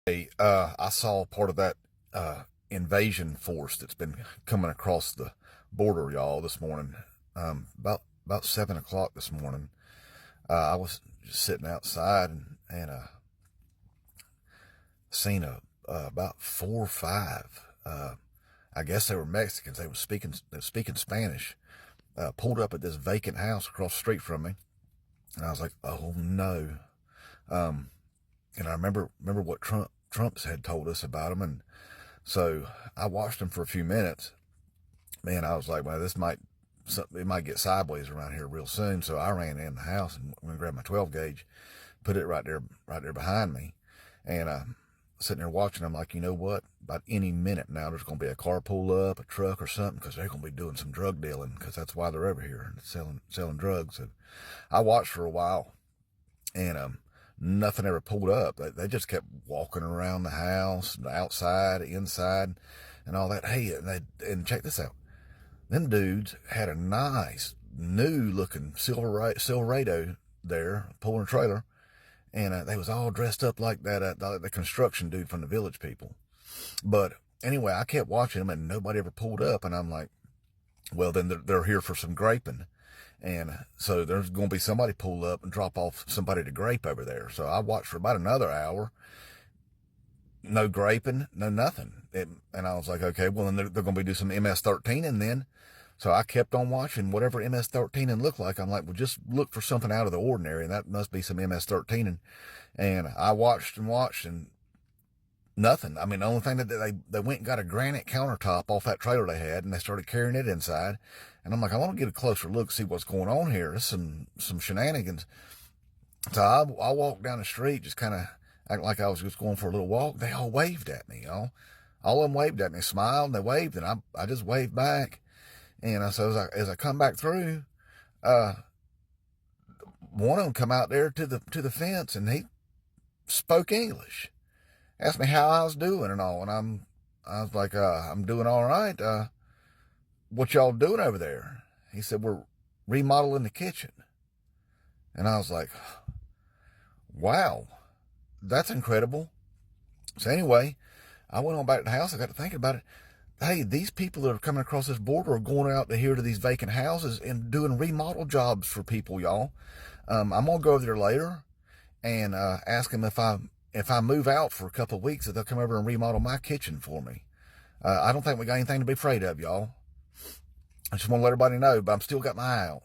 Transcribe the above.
Hey, I saw part of that invasion force that's been coming across the border, y'all, this morning. About 7 o'clock this morning. I was just sitting outside and seen about 4 or 5. I guess they were Mexicans. They were speaking Spanish. Pulled up at this vacant house across the street from me, and I was like, "Oh no!" Um, and I remember what Trump's had told us about them, and so I watched them for a few minutes. Man, I was like, well, it might get sideways around here real soon. So I ran in the house and went and grabbed my 12 gauge, put it right there behind me, and sitting there watching. I'm like, you know what? About any minute now, there's going to be a car pull up, a truck or something, because they're going to be doing some drug dealing, because that's why they're over here selling drugs. So I watched for a while, and nothing ever pulled up. They just kept walking around the house, outside, inside, and all that. Hey, and check this out. Them dudes had a nice, new-looking Silverado there, pulling a trailer, and they was all dressed up like that, the construction dude from the Village People. But anyway, I kept watching them, and nobody ever pulled up, and I'm like, well, then they're here for some graping. And so there's going to be somebody pull up and drop off somebody to grape over there. So I watched for about another hour. No graping, no nothing. And I was like, okay, well, then they're going to be do some MS-13 then. So I kept on watching whatever MS-13 looked like. I'm like, well, just look for something out of the ordinary, and that must be some MS-13. And I watched and nothing. I mean, the only thing that they went and got a granite countertop off that trailer they had, and they started carrying it inside. And I'm like, I want to get a closer look, see what's going on here. There's some shenanigans. So I walked down the street, just kind of acting like I was just going for a little walk. They all waved at me, y'all. All of them waved at me, smiled, and they waved, and I just waved back. And so as I come back through, one of them come out there to the fence, and he spoke English. Asked me how I was doing and all, and I was like, I'm doing all right. What y'all doing over there? He said, we're remodeling the kitchen. And I was like, wow, that's incredible. So anyway, I went on back to the house. I got to thinking about it. Hey, these people that are coming across this border are going out to here to these vacant houses and doing remodel jobs for people, y'all. I'm going to go over there later and ask them if I move out for a couple of weeks, that they'll come over and remodel my kitchen for me. I don't think we got anything to be afraid of, y'all. I just want to let everybody know, but I'm still got my eye out.